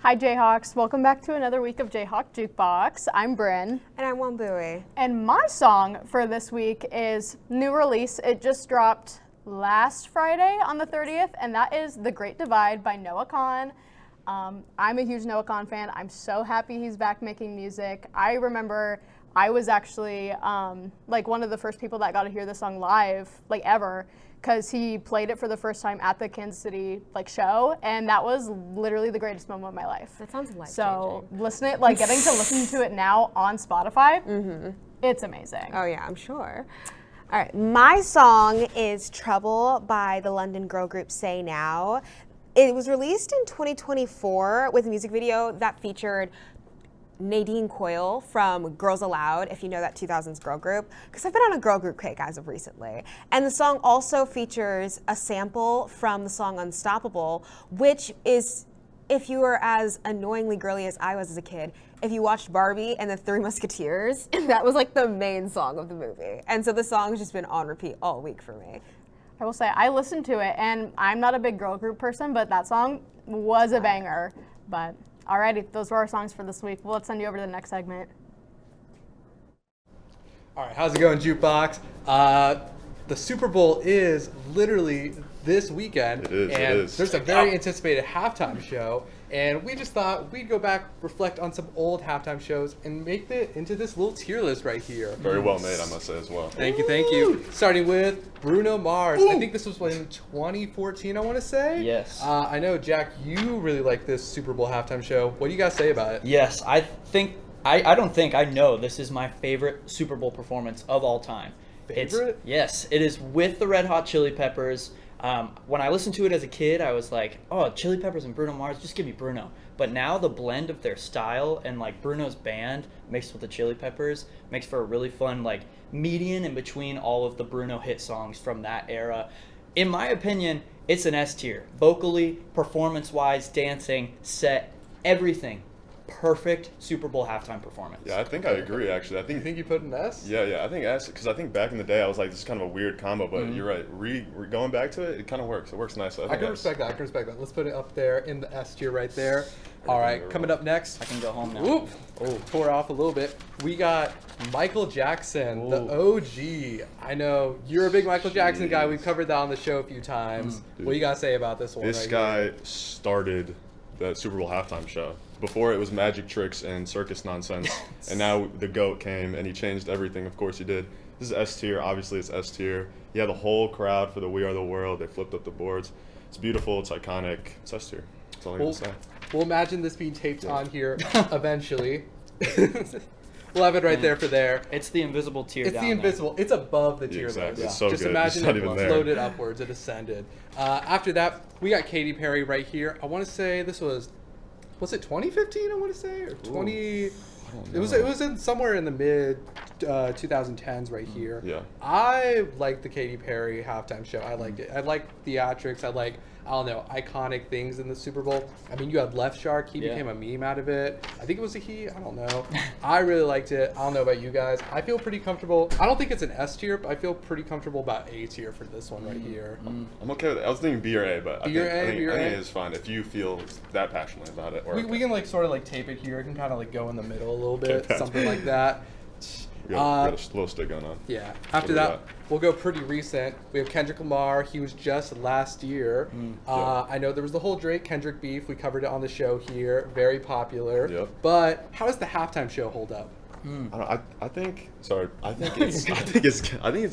Hi Jayhawks, welcome back to another week of JayhawkJukebox. I'm Bryn. And I'm Wambui. And my song for this week is new release. It just dropped last Friday on the 30th, and that is The Great Divide by Noah Kahan. I'm a huge Noah Kahan fan. I'm so happy he's back making music. I remember I was actually like one of the first people that got to hear the song live, like ever, because he played it for the first time at the Kansas City show, and that was literally the greatest moment of my life. That sounds life-changing. So getting to listen to it now on Spotify, it's amazing. Oh yeah, I'm sure. All right, my song is Trouble by the London girl group Say Now. It was released in 2024 with a music video that featured Nadine Coyle from Girls Aloud, if you know that 2000s girl group, because I've been on a girl group kick as of recently. And the song also features a sample from the song Unstoppable, which is, if you were as annoyingly girly as I was as a kid, if you watched Barbie and the Three Musketeers, that was like the main song of the movie. And so the song has just been on repeat all week for me. I will say, I listened to it, and I'm not a big girl group person, but that song was a banger. But alrighty, those were our songs for this week. Well, let's send you over to the next segment. All right, how's it going, Jukebox? The Super Bowl is literally this weekend. It is, and it is. There's a very anticipated halftime show, and we just thought we'd go back, reflect on some old halftime shows, and make it into this little tier list right here. Very well made, I must say, as well. Thank you, thank you. Starting with Bruno Mars. I think this was in 2014, I want to say. Yes. I know, Jack, you really like this Super Bowl halftime show. What do you guys say about it? Yes, I know this is my favorite Super Bowl performance of all time. Favorite? Yes, it is with the Red Hot Chili Peppers. When I listened to it as a kid, I was like, oh, Chili Peppers and Bruno Mars, just give me Bruno. But now the blend of their style and Bruno's band mixed with the Chili Peppers makes for a really fun median in between all of the Bruno hit songs from that era. In my opinion, it's an S tier. Vocally, performance-wise, dancing, set, everything. Perfect Super Bowl halftime performance. Yeah, I think I agree, actually. You think you put an S? Yeah, I think S, because I think back in the day I was like, this is kind of a weird combo, but you're right. Going back to it, it kind of works. It works nicely. I can respect that. Let's put it up there in the S tier right there. All right, coming up next. I can go home now. Whoop. Oh, tore off a little bit. We got Michael Jackson, the OG. I know you're a big Michael Jackson guy. We've covered that on the show a few times. What do you got to say about this one? This guy started the Super Bowl halftime show. Before it was magic tricks and circus nonsense, and now the GOAT came and he changed everything. Of course he did. This is S tier. Obviously it's S tier. He had the whole crowd for the We Are the World. They flipped up the boards. It's beautiful. It's iconic. It's S tier. That's all I can say. We'll imagine this being taped on here eventually. We'll have it right there for there. It's the invisible tier. It's the invisible. It's above the tier exactly. list. It's so Just good. imagine it's it floated upwards. It ascended. After that, we got Katy Perry right here. I want to say this was it 2015? I want to say, or 20. It was in somewhere in the mid 2010s right here. Yeah. I liked the Katy Perry halftime show. I liked it. I liked theatrics. I don't know, iconic things in the Super Bowl. I mean, you had Left Shark. He became a meme out of it. I think it was a he. I don't know. I really liked it. I don't know about you guys. I feel pretty comfortable. I don't think it's an S tier, but I feel pretty comfortable about A tier for this one right here. I'm okay with it. I was thinking B or A, but I think A? it's fine if you feel that passionately about it. Or We can sort of tape it here. It can kind of go in the middle a little bit, something like that. We got a little stick going on. Yeah. After that, we'll go pretty recent. We have Kendrick Lamar. He was just last year. I know there was the whole Drake-Kendrick beef. We covered it on the show here. Very popular. Yep. But how does the halftime show hold up? I think it's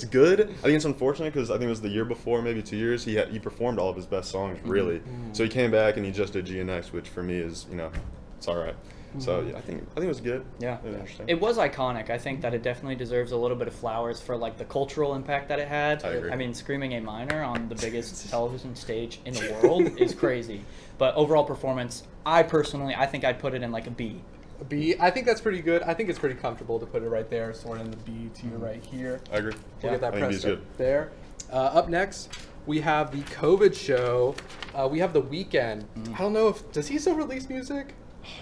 good. I think it's unfortunate because I think it was the year before, maybe 2 years. He performed all of his best songs really. So he came back and he just did GNX, which for me is it's all right. So yeah, I think it was good. Yeah, interesting. It was iconic. I think that it definitely deserves a little bit of flowers for the cultural impact that it had. I agree. I mean, screaming A minor on the biggest television stage in the world is crazy. But overall performance, I think I'd put it in a B. A B. I think that's pretty good. I think it's pretty comfortable to put it right there, sort of in the B tier right here. I agree. We'll get that I think pressed B's up good. there. Up next, we have the COVID show. We have The Weeknd. I don't know does he still release music?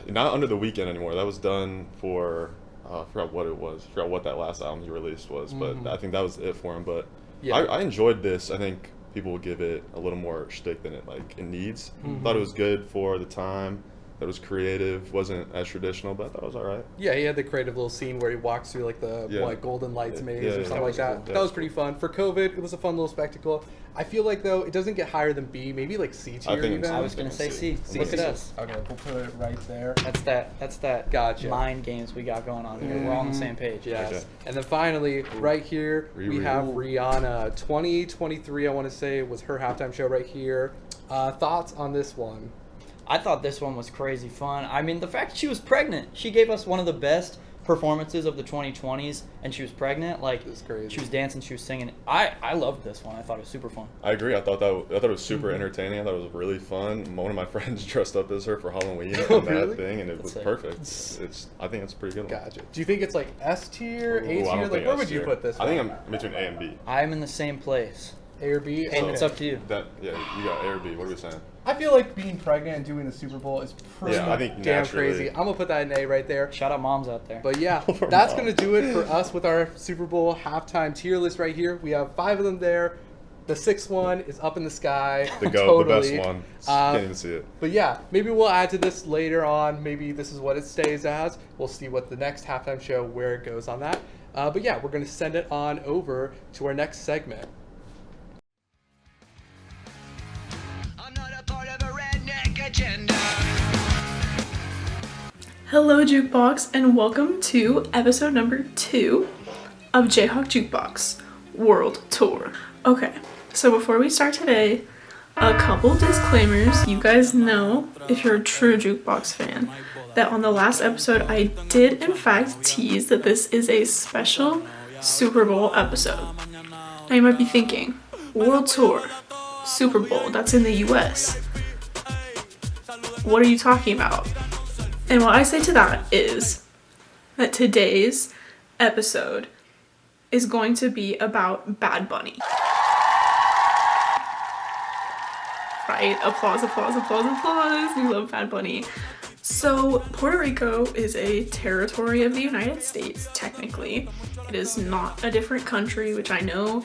Not under The Weeknd anymore. That was done for I forgot what it was. I forgot what that last album he released was, but I think that was it for him. But I enjoyed this. I think people will give it a little more shtick than it needs. Thought it was good for the time. that was creative, wasn't as traditional, but I thought it was all right. Yeah, he had the creative little scene where he walks through like the golden lights maze or something like that. Cool. That was pretty fun. For COVID, it was a fun little spectacle. I feel like though it doesn't get higher than B, maybe like C tier even. I was gonna say C. Look at us. Okay, we'll put it right there. That's that Gotcha. mind games we got going on here. We're all on the same page. Yes. Okay. And then finally, right here, we have Rihanna. 2023, I want to say, was her halftime show right here. Thoughts on this one? I thought this one was crazy fun. I mean, the fact she was pregnant, she gave us one of the best performances of the 2020s, and she was pregnant. Like, It's crazy. she was dancing, she was singing. I loved this one. I thought it was super fun. I agree. I thought it was super entertaining. I thought it was really fun. One of my friends dressed up as her for Halloween on Really? that thing, and it was That's it. perfect. I think it's a pretty good one. Gotcha. Do you think it's like S tier, A Ooh, I tier? don't Like, think where S would you tier. put this? I think one? I'm between A and B. I'm in the same place. A or B. And it's up to you. You got A or B. What are we saying? I feel like being pregnant and doing the Super Bowl is pretty Yeah, I think damn naturally. crazy. I'm gonna put that in A right there. Shout out moms out there. But yeah, For that's mom. gonna do it for us with our Super Bowl halftime tier list right here. We have 5 of them there. The 6th one is up in the sky. The GOAT, totally. the best one. Can't even see it. But yeah, maybe we'll add to this later on. Maybe this is what it stays as. We'll see what the next halftime show, where it goes on that. But yeah, we're gonna send it on over to our next segment. I'm not a part of a redneck agenda. Hello, Jukebox, and welcome to episode number 2 of JayhawkJukebox World Tour. Okay, so before we start today, a couple disclaimers. You guys know, if you're a true Jukebox fan, that on the last episode I did in fact tease that this is a special Super Bowl episode. Now you might be thinking, World Tour, Super Bowl, that's in the US. What are you talking about? And what I say to that is that today's episode is going to be about Bad Bunny. Right? Applause, applause, applause, applause. We love Bad Bunny. So, Puerto Rico is a territory of the United States, technically. It is not a different country, which I know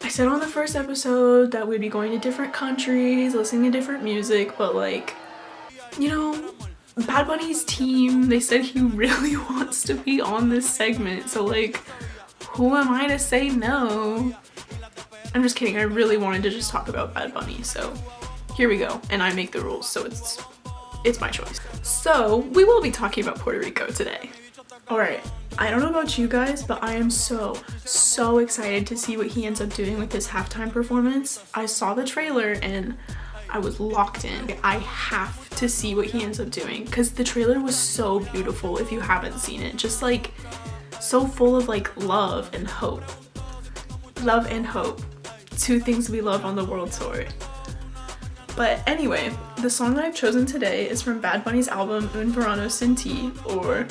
I said on the first episode that we'd be going to different countries, listening to different music, but like, you know, Bad Bunny's team, they said he really wants to be on this segment, so like, who am I to say no? I'm just kidding, I really wanted to just talk about Bad Bunny, so here we go, and I make the rules, so it's my choice. So, we will be talking about Puerto Rico today. Alright, I don't know about you guys, but I am so excited to see what he ends up doing with this halftime performance. I saw the trailer and I was locked in. I have to see what he ends up doing because the trailer was so beautiful if you haven't seen it. Just like so full of like love and hope. Love and hope. 2 things we love on the world tour. But anyway, the song that I've chosen today is from Bad Bunny's album Un Verano Sin Ti, or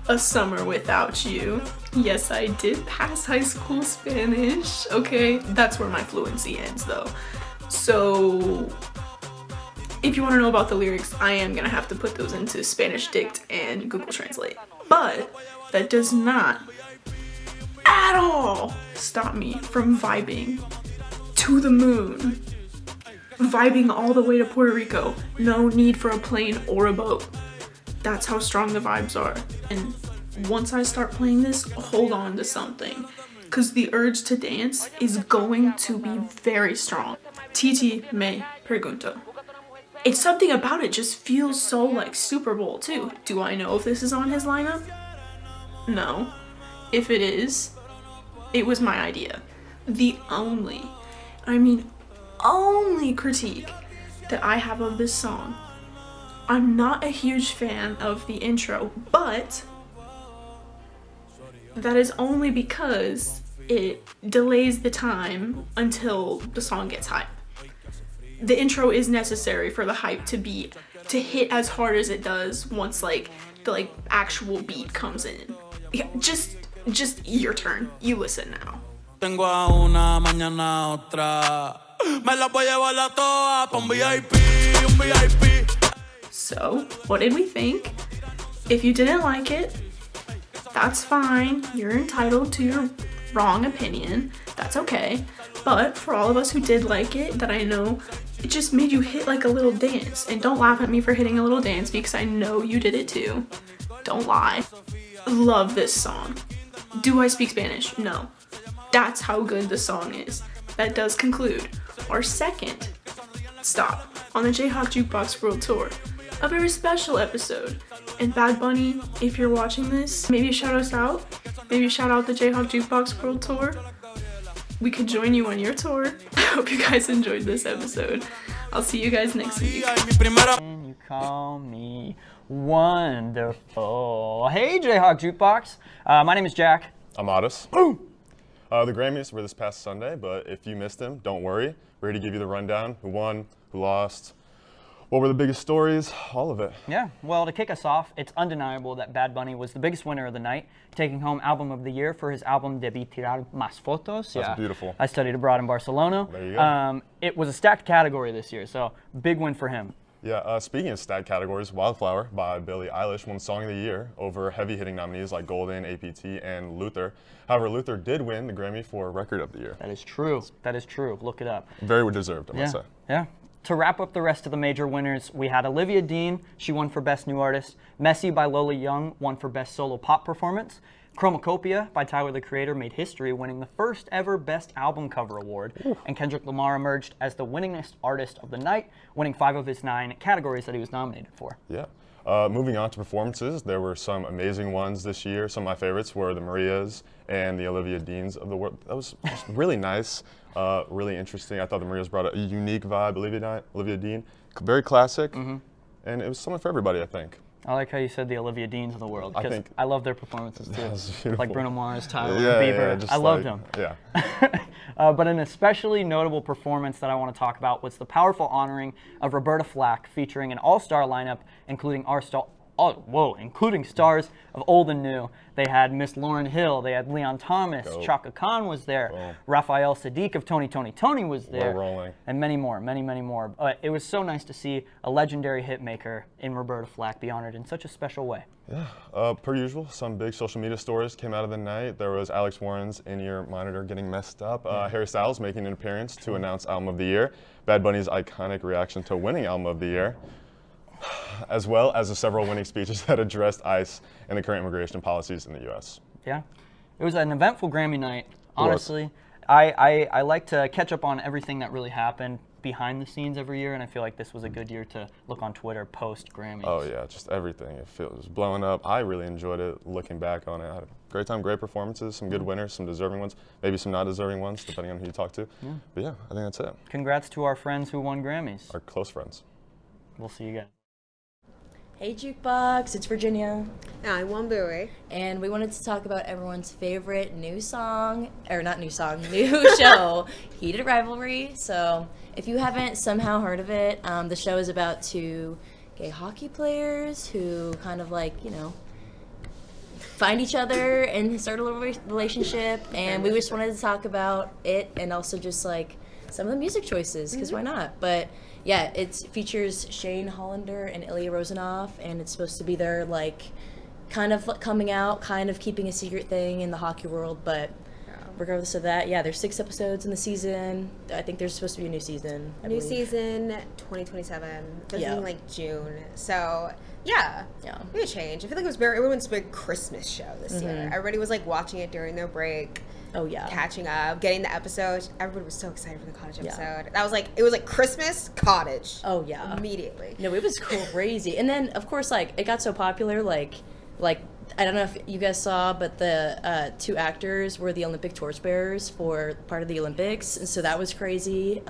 A Summer Without You. Yes, I did pass high school Spanish. Okay, that's where my fluency ends though. So if you want to know about the lyrics, I am gonna have to put those into Spanish Dict and Google Translate. But that does not at all stop me from vibing to the moon. Vibing all the way to Puerto Rico. No need for a plane or a boat. That's how strong the vibes are. And once I start playing this, hold on to something. Because the urge to dance is going to be very strong. Titi me pregunto. It's something about it just feels so like Super Bowl too. Do I know if this is on his lineup? No. If it is, it was my idea. The only critique that I have of this song, I'm not a huge fan of the intro, but that is only because it delays the time until the song gets hype. The intro is necessary for the hype to hit as hard as it does once like the actual beat comes in. Yeah, just your turn. You listen now. Tengo a una, mañana otra. Me la voy a llevar a toa pa' un VIP, un VIP. So, what did we think? If you didn't like it, that's fine. You're entitled to your wrong opinion. That's okay. But for all of us who did like it, that I know, it just made you hit like a little dance. And don't laugh at me for hitting a little dance because I know you did it too. Don't lie. Love this song. Do I speak Spanish? No. That's how good the song is. That does conclude our second stop on the Jayhawk Jukebox World Tour. A very special episode. And Bad Bunny, if you're watching this, maybe shout us out. Maybe shout out the Jayhawk Jukebox World Tour. We could join you on your tour. I hope you guys enjoyed this episode. I'll see you guys next week. And you call me wonderful. Hey, Jayhawk Jukebox. My name is Jack. I'm Otis. Boom! The Grammys were this past Sunday, but if you missed them, don't worry. We're here to give you the rundown. Who won, who lost, what were the biggest stories, all of it. Yeah, well, to kick us off, it's undeniable that Bad Bunny was the biggest winner of the night, taking home Album of the Year for his album Debí Tirar Más Fotos. That's beautiful. I studied abroad in Barcelona. There you go. It was a stacked category this year, so big win for him. Yeah, speaking of stacked categories, Wildflower by Billie Eilish won Song of the Year over heavy-hitting nominees like Golden, APT, and Luther. However, Luther did win the Grammy for Record of the Year. That is true. That is true. Look it up. Very deserved, I must say. Yeah. To wrap up the rest of the major winners, we had Olivia Dean. She won for Best New Artist. Messy by Lola Young won for Best Solo Pop Performance. Chromacopia by Tyler, the Creator, made history, winning the first ever Best Album Cover Award. Ooh. And Kendrick Lamar emerged as the winningest artist of the night, winning 5 of his 9 categories that he was nominated for. Yeah. Moving on to performances, there were some amazing ones this year. Some of my favorites were the Marias and the Olivia Deans of the world. That was just really nice, really interesting. I thought the Marias brought a unique vibe. Olivia Dean, very classic, and it was something for everybody, I think. I like how you said the Olivia Deans of the world, because I love their performances too. Like Bruno Mars, Tyler, Bieber. Yeah, I loved them. Yeah. But an especially notable performance that I want to talk about was the powerful honoring of Roberta Flack, featuring an all-star lineup, including including stars of old and new. They had Miss Lauryn Hill, they had Leon Thomas, Chaka Khan was there, Raphael Sadiq of Tony Tony Tony was there, and many more. It was so nice to see a legendary hitmaker in Roberta Flack be honored in such a special way. Yeah, per usual, some big social media stories came out of the night. There was Alex Warren's in-ear monitor getting messed up, Harry Styles making an appearance to announce Album of the Year, Bad Bunny's iconic reaction to winning Album of the Year, as well as the several winning speeches that addressed ICE and the current immigration policies in the U.S. Yeah, it was an eventful Grammy night, honestly. I like to catch up on everything that really happened behind the scenes every year, and I feel like this was a good year to look on Twitter post-Grammys. Oh yeah, just everything. It was blowing up. I really enjoyed it, looking back on it. I had a great time, great performances, some good winners, some deserving ones, maybe some not deserving ones, depending on who you talk to. Yeah. But yeah, I think that's it. Congrats to our friends who won Grammys. Our close friends. We'll see you guys. Hey Jukebox, it's Virginia. And I'm Wambui. And we wanted to talk about everyone's favorite new show, Heated Rivalry. So if you haven't somehow heard of it, the show is about 2 gay hockey players who kind of find each other and start a little relationship. And we just wanted to talk about it and also just some of the music choices, because why not? But yeah, it features Shane Hollander and Ilya Rozanov, and it's supposed to be their kind of coming out, kind of keeping a secret thing in the hockey world. But regardless of that, yeah, there's 6 episodes in the season. I think there's supposed to be a new season. New season, 2027. There's in June. So yeah, maybe a change. I feel like it was everyone's big Christmas show this year. Everybody was watching it during their break. Oh yeah, catching up, getting the episode. Everybody was so excited for the cottage episode. That was it was Christmas cottage. Oh yeah, immediately. No, it was crazy. And then of course it got so popular. I don't know if you guys saw, but the 2 actors were the Olympic torchbearers for part of the Olympics, and so that was crazy.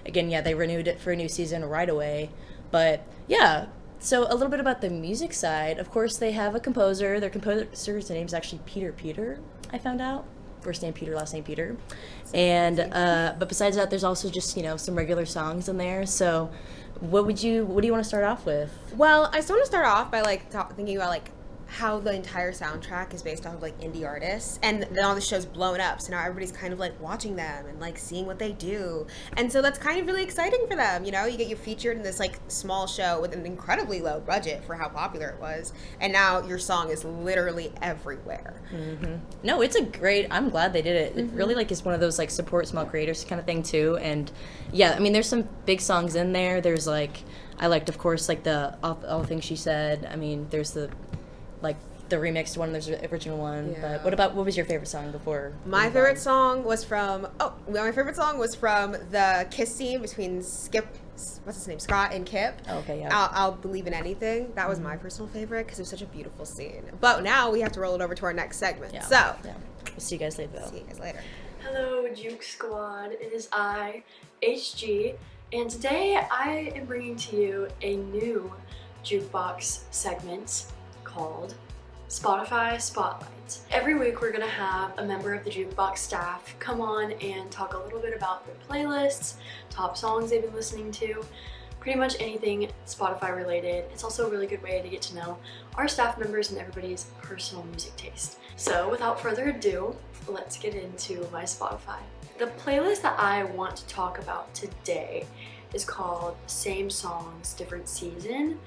Again, they renewed it for a new season right away. But yeah. So a little bit about the music side. Of course, they have a composer. Their composer's name is actually Peter. I found out. First name Peter, last name Peter. And but besides that, there's also just some regular songs in there. So what do you want to start off with? Well, I just want to start off by thinking about how the entire soundtrack is based off of like indie artists, and then all the show's blown up, so now everybody's kind of like watching them and like seeing what they do, and so that's kind of really exciting for them. You know, you get you featured in this like small show with an incredibly low budget for how popular it was, and now your song is literally everywhere. No, it's a great. I'm glad they did it. It really like is one of those like support small creators kind of thing too. And yeah, I mean, there's some big songs in there. There's like I liked, of course, like the all the things she said. I mean, there's the like the remixed one. There's the original one. Yeah. But what was your favorite song before? My favorite song was from the kiss scene between what's his name, Scott and Kip. Oh, okay, yeah. I'll Believe in Anything. That was my personal favorite because it was such a beautiful scene. But now we have to roll it over to our next segment. Yeah. So, We'll see you guys later, though. see you guys later. Hello, Juke Squad. It is I, HG, and today I am bringing to you a new jukebox segment called Spotify Spotlight. Every week we're gonna have a member of the jukebox staff come on and talk a little bit about their playlists, top songs they've been listening to, pretty much anything Spotify related. It's also a really good way to get to know our staff members and everybody's personal music taste. So without further ado, let's get into my Spotify. The playlist that I want to talk about today is called Same Songs, Different Season.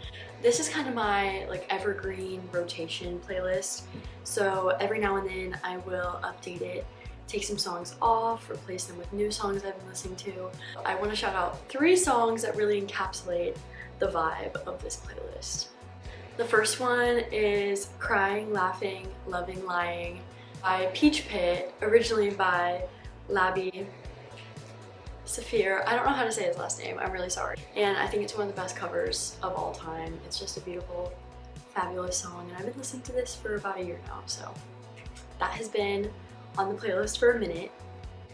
This is kind of my like evergreen rotation playlist. So every now and then I will update it, take some songs off, replace them with new songs I've been listening to. I want to shout out 3 songs that really encapsulate the vibe of this playlist. The first one is Crying, Laughing, Loving, Lying by Peach Pit, originally by Labi Safir. I don't know how to say his last name, I'm really sorry. And I think it's one of the best covers of all time. It's just a beautiful, fabulous song, and I've been listening to this for about a year now, so that has been on the playlist for a minute.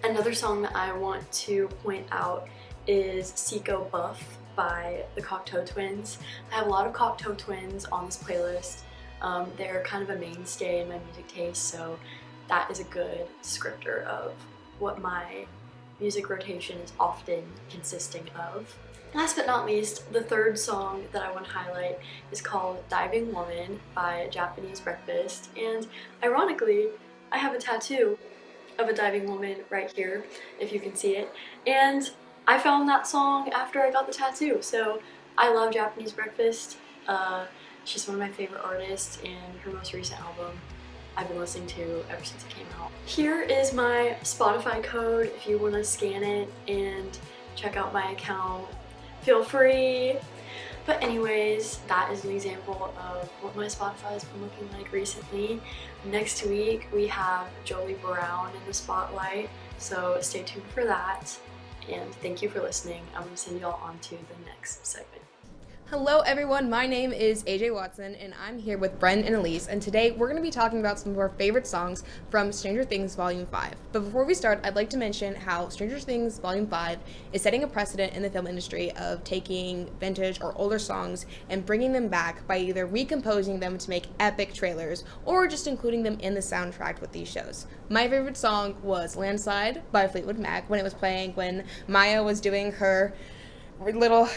Another song that I want to point out is Seco Buff by the Cocteau Twins. I have a lot of Cocteau Twins on this playlist. They're kind of a mainstay in my music taste, so that is a good descriptor of what my music rotation is often consisting of. Last but not least, the third song that I want to highlight is called Diving Woman by Japanese Breakfast, and ironically, I have a tattoo of a diving woman right here, if you can see it, and I found that song after I got the tattoo, so I love Japanese Breakfast. She's one of my favorite artists, and her most recent album I've been listening to ever since it came out. Here is my Spotify code if you want to scan it and check out my account. Feel free. But anyways, that is an example of what my Spotify has been looking like recently. Next week we have Jolie Brown in the spotlight, so stay tuned for that. And thank you for listening. I'm going to send you all on to the next segment. Hello everyone, my name is AJ Watson and I'm here with Bren and Elise, and today we're going to be talking about some of our favorite songs from Stranger Things Volume 5. But before we start, I'd like to mention how Stranger Things Volume 5 is setting a precedent in the film industry of taking vintage or older songs and bringing them back by either recomposing them to make epic trailers or just including them in the soundtrack with these shows. My favorite song was Landslide by Fleetwood Mac when it was playing when Maya was doing her little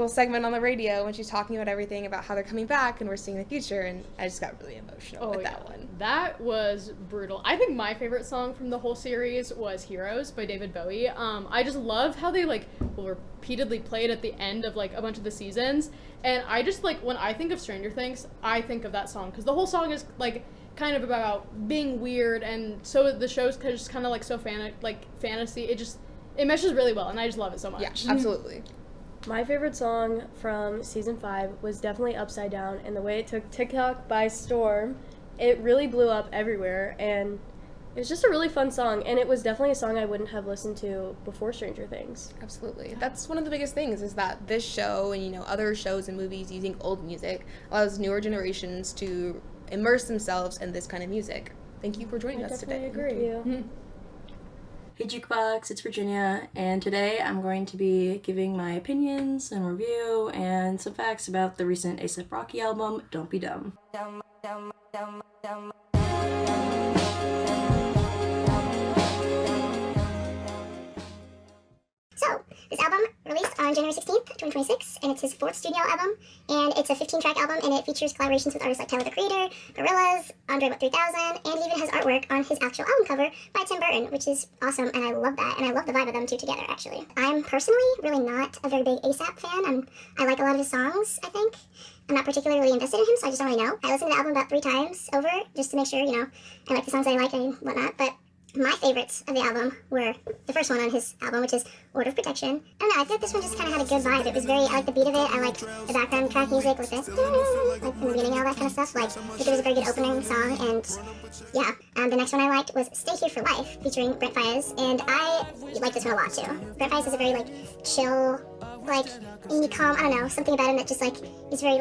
segment on the radio when she's talking about everything about how they're coming back and we're seeing the future, and I just got really emotional with that one. That was brutal. I think my favorite song from the whole series was Heroes by David Bowie. I just love how they repeatedly played at the end of like a bunch of the seasons, and I just when I think of Stranger Things, I think of that song because the whole song is like kind of about being weird, and so the show's just kind of like so fantasy. It meshes really well, and I just love it so much. Yeah, absolutely. My favorite song from season 5 was definitely Upside Down, and the way it took TikTok by storm, it really blew up everywhere, and it was just a really fun song, and it was definitely a song I wouldn't have listened to before Stranger Things. Absolutely. That's one of the biggest things, is that this show and other shows and movies using old music allows newer generations to immerse themselves in this kind of music. Thank you for joining us today. I definitely agree. Hey Jukebox, it's Virginia, and today I'm going to be giving my opinions and review and some facts about the recent A$AP Rocky album, Don't Be Dumb. So, This album released on January 16th, 2026, and it's his 4th studio album, and it's a 15-track album, and it features collaborations with artists like Tyler, the Creator, Gorillaz, Andre 3000, and even has artwork on his actual album cover by Tim Burton, which is awesome, and I love that, and I love the vibe of them two together, actually. I'm personally really not a very big A$AP fan. I like a lot of his songs, I think. I'm not particularly invested in him, so I just don't really know. I listened to the album about 3 times over, just to make sure, I like the songs I like and whatnot, but my favorites of the album were the first one on his album, which is Order of Protection. I don't know, I thought this one just kind of had a good vibe. It was I like the beat of it, I liked the background track music with this, like in the beginning and all that kind of stuff. Like, I think it was a very good opening song, and yeah. The next one I liked was Stay Here for Life, featuring Brent Faiyaz, and I like this one a lot too. Brent Faiyaz is a very, chill, indie calm, I don't know, something about him that just, is very,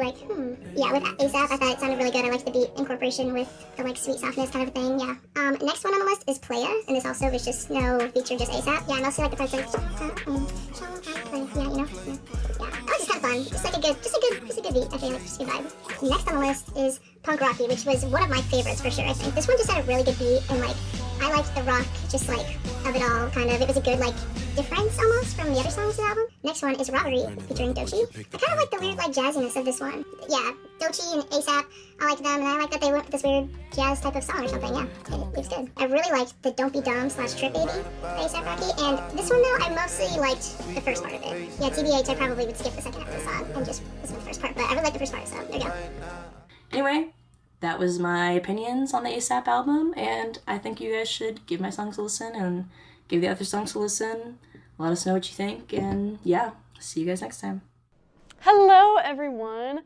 Yeah, with A$AP, I thought it sounded really good. I liked the beat incorporation with the, sweet softness kind of thing, yeah. Next one on the list is Playa, and this also was just no feature, just A$AP. Yeah, I mostly like the parts like, yeah, Yeah, that was just kind of fun. Just a good beat, I feel like, just a good vibe. Next on the list is Punk Rocky, which was one of my favorites for sure, I think. This one just had a really good beat, and, I liked the rock, just, of it all, kind of. It was a good, difference, almost, from the other songs of the album. Next one is Robbery, featuring Doechii. I kind of like the weird, jazziness of this one. Yeah, Doechii and A$AP, I like them, and I like that they went with this weird jazz type of song or something, yeah. It was good. I really liked the Don't Be Dumb / Trip Baby by A$AP Rocky, and this one, though, I mostly liked the first part of it. Yeah, TBH, I probably would skip the second half of the song and just listen to the first part, but I really like the first part, so there you go. Anyway, that was my opinions on the A$AP album, and I think you guys should give my songs a listen and give the other songs a listen. Let us know what you think, and yeah, see you guys next time. Hello, everyone.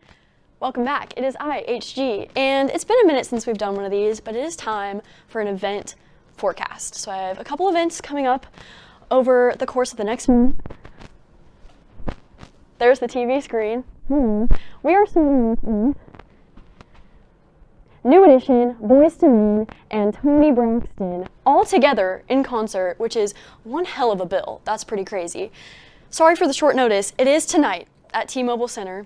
Welcome back. It is I, HG, and it's been a minute since we've done one of these, but it is time for an event forecast. So I have a couple events coming up over the course of the next month. There's the TV screen. We are seeing New Edition, Boyz II Men, and Toni Braxton all together in concert, which is one hell of a bill. That's pretty crazy. Sorry for the short notice. It is tonight at T-Mobile Center.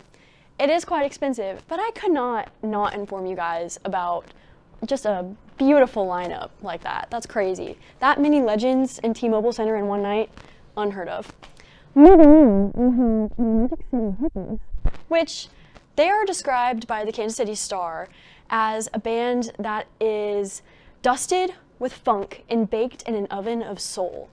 It is quite expensive, but I could not inform you guys about just a beautiful lineup like that. That's crazy. That many legends in T-Mobile Center in one night, unheard of. Moving on, which they are described by the Kansas City Star as a band that is dusted with funk and baked in an oven of soul.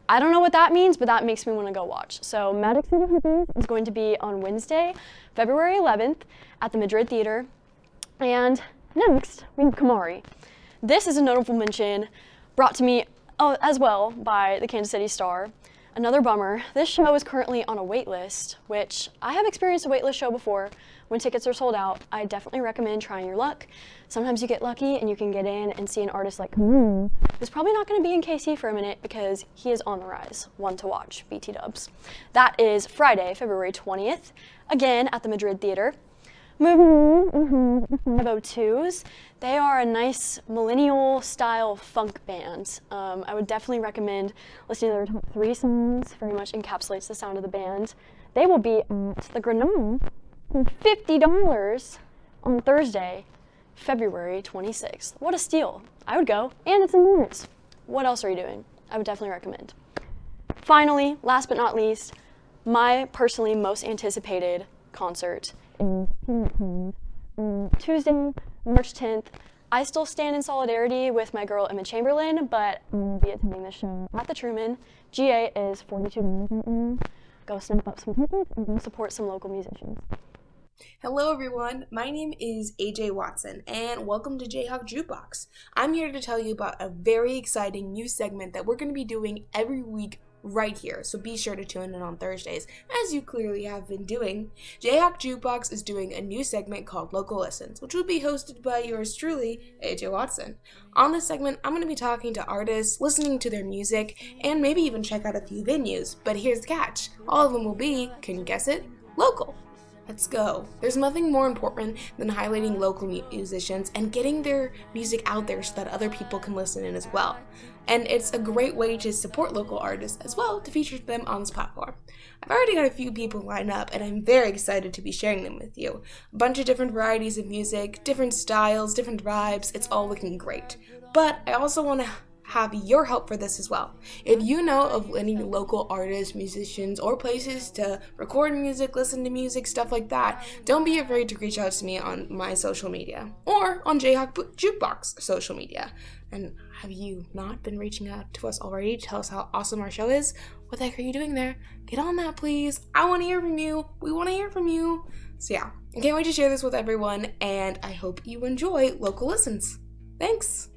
I don't know what that means, but that makes me want to go watch. So Magic City Hippies is going to be on Wednesday, February 11th at the Madrid Theater. And next, we have Kamari. This is a notable mention brought to me as well by the Kansas City Star. Another bummer, this show is currently on a wait list, which I have experienced a waitlist show before. When tickets are sold out, I definitely recommend trying your luck. Sometimes you get lucky and you can get in and see an artist like Kamari, who's probably not going to be in KC for a minute because he is on the rise. One to watch, BT dubs. That is Friday, February 20th, again at the Madrid Theater. Moving on, the 502s. They are a nice millennial-style funk band. I would definitely recommend listening to their top 3 songs. Very much encapsulates the sound of the band. They will be at the Granada for $50 on Thursday, February 26th. What a steal. I would go, and it's in Lawrence. What else are you doing? I would definitely recommend. Finally, last but not least, my personally most anticipated concert is Tuesday, March 10th. I still stand in solidarity with my girl Emma Chamberlain, but I will be attending the show at the Truman. GA is $42 right now. Go snap up some tickets and go support some local musicians. Hello everyone, my name is AJ Watson and welcome to JayhawkJukebox. I'm here to tell you about a very exciting new segment that we're going to be doing every week right here, so be sure to tune in on Thursdays, as you clearly have been doing. JayhawkJukebox is doing a new segment called Local Listens, which will be hosted by yours truly, AJ Watson. On this segment, I'm going to be talking to artists, listening to their music, and maybe even check out a few venues, but here's the catch. All of them will be, can you guess it, local. Let's go. There's nothing more important than highlighting local musicians and getting their music out there so that other people can listen in as well. And it's a great way to support local artists as well, to feature them on this platform. I've already got a few people lined up and I'm very excited to be sharing them with you. A bunch of different varieties of music, different styles, different vibes, it's all looking great. But I also want to have your help for this as well. If you know of any local artists, musicians, or places to record music, listen to music, stuff like that, don't be afraid to reach out to me on my social media or on JayhawkJukebox social media. And have you not been reaching out to us already to tell us how awesome our show is? What the heck are you doing there? Get on that, please. I want to hear from you. We want to hear from you. So yeah, I can't wait to share this with everyone, and I hope you enjoy local listens. Thanks.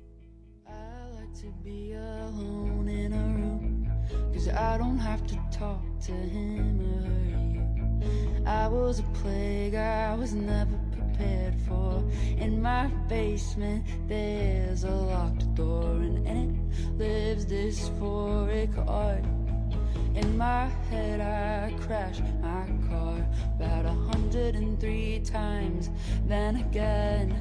Be alone in a room, 'cause I don't have to talk to him or you. I was a plague I was never prepared for. In my basement there's a locked door, and in it lives this dysphoric art. In my head I crashed my car about 103 times, then again.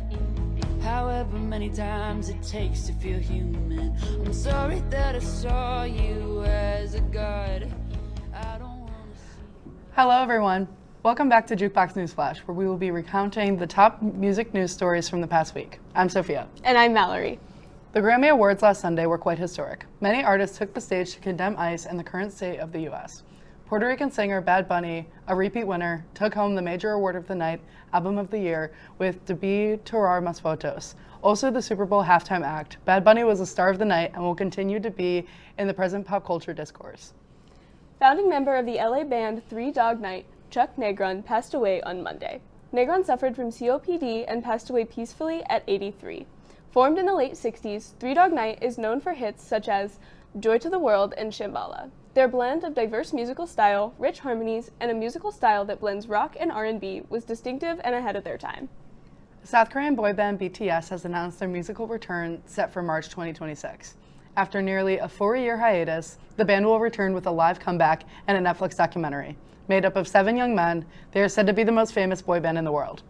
However many times it takes to feel human. I'm sorry that I saw you as a god. I don't wanna see. Hello everyone. Welcome back to Jukebox Newsflash, where we will be recounting the top music news stories from the past week. I'm Sophia. And I'm Mallory. The Grammy Awards last Sunday were quite historic. Many artists took the stage to condemn ICE and the current state of the U.S. Puerto Rican singer Bad Bunny, a repeat winner, took home the major award of the night, Album of the Year, with Debí Tirar Más Fotos. Also the Super Bowl halftime act, Bad Bunny was the star of the night and will continue to be in the present pop culture discourse. Founding member of the LA band Three Dog Night, Chuck Negron, passed away on Monday. Negron suffered from COPD and passed away peacefully at 83. Formed in the late 60s, Three Dog Night is known for hits such as Joy to the World and Shambhala. Their blend of diverse musical style, rich harmonies, and a musical style that blends rock and R&B was distinctive and ahead of their time. South Korean boy band BTS has announced their musical return set for March 2026. After nearly a 4-year hiatus, the band will return with a live comeback and a Netflix documentary. Made up of 7 young men, they are said to be the most famous boy band in the world.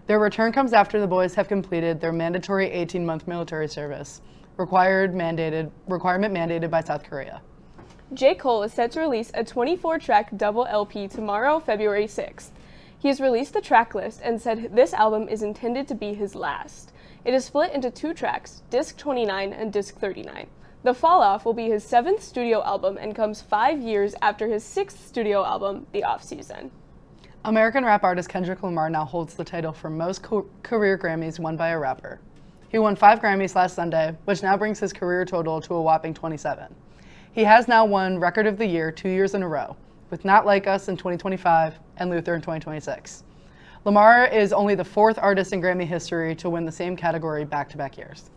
Their return comes after the boys have completed their mandatory 18-month military service, requirement mandated by South Korea. J. Cole is set to release a 24-track double LP tomorrow, February 6th. He has released the track list and said this album is intended to be his last. It is split into 2 tracks, Disc 29 and Disc 39. The Fall Off will be his 7th studio album and comes 5 years after his 6th studio album, The Off Season. American rap artist Kendrick Lamar now holds the title for most career Grammys won by a rapper. He won 5 Grammys last Sunday, which now brings his career total to a whopping 27. He has now won Record of the Year 2 years in a row, with Not Like Us in 2025 and Luther in 2026. Lamar is only the 4th artist in Grammy history to win the same category back-to-back years.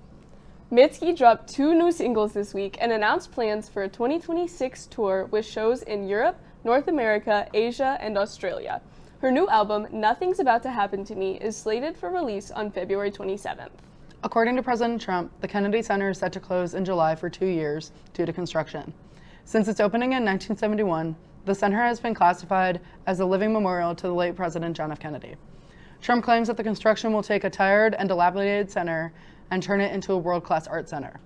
Mitski dropped 2 new singles this week and announced plans for a 2026 tour with shows in Europe, North America, Asia, and Australia. Her new album, Nothing's About to Happen to Me, is slated for release on February 27th. According to President Trump, the Kennedy Center is set to close in July for 2 years due to construction. Since its opening in 1971, the center has been classified as a living memorial to the late President John F. Kennedy. Trump claims that the construction will take a tired and dilapidated center and turn it into a world-class art center.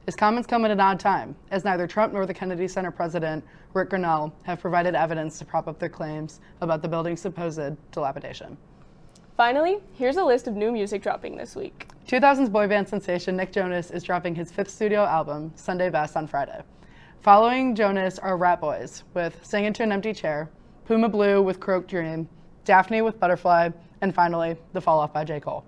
His comments come at an odd time, as neither Trump nor the Kennedy Center president, Rick Grinnell, have provided evidence to prop up their claims about the building's supposed dilapidation. Finally, here's a list of new music dropping this week. 2000s boy band sensation Nick Jonas is dropping his 5th studio album, Sunday Best, on Friday. Following Jonas are Rat Boys with Sing Into an Empty Chair, Puma Blue with Croak Dream, Daphne with Butterfly, and finally, The Fall Off by J. Cole.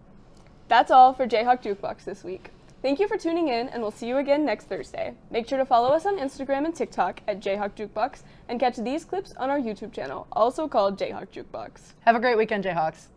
That's all for Jayhawk Jukebox this week. Thank you for tuning in, and we'll see you again next Thursday. Make sure to follow us on Instagram and TikTok at JayhawkJukebox and catch these clips on our YouTube channel, also called Jayhawk Jukebox. Have a great weekend, Jayhawks.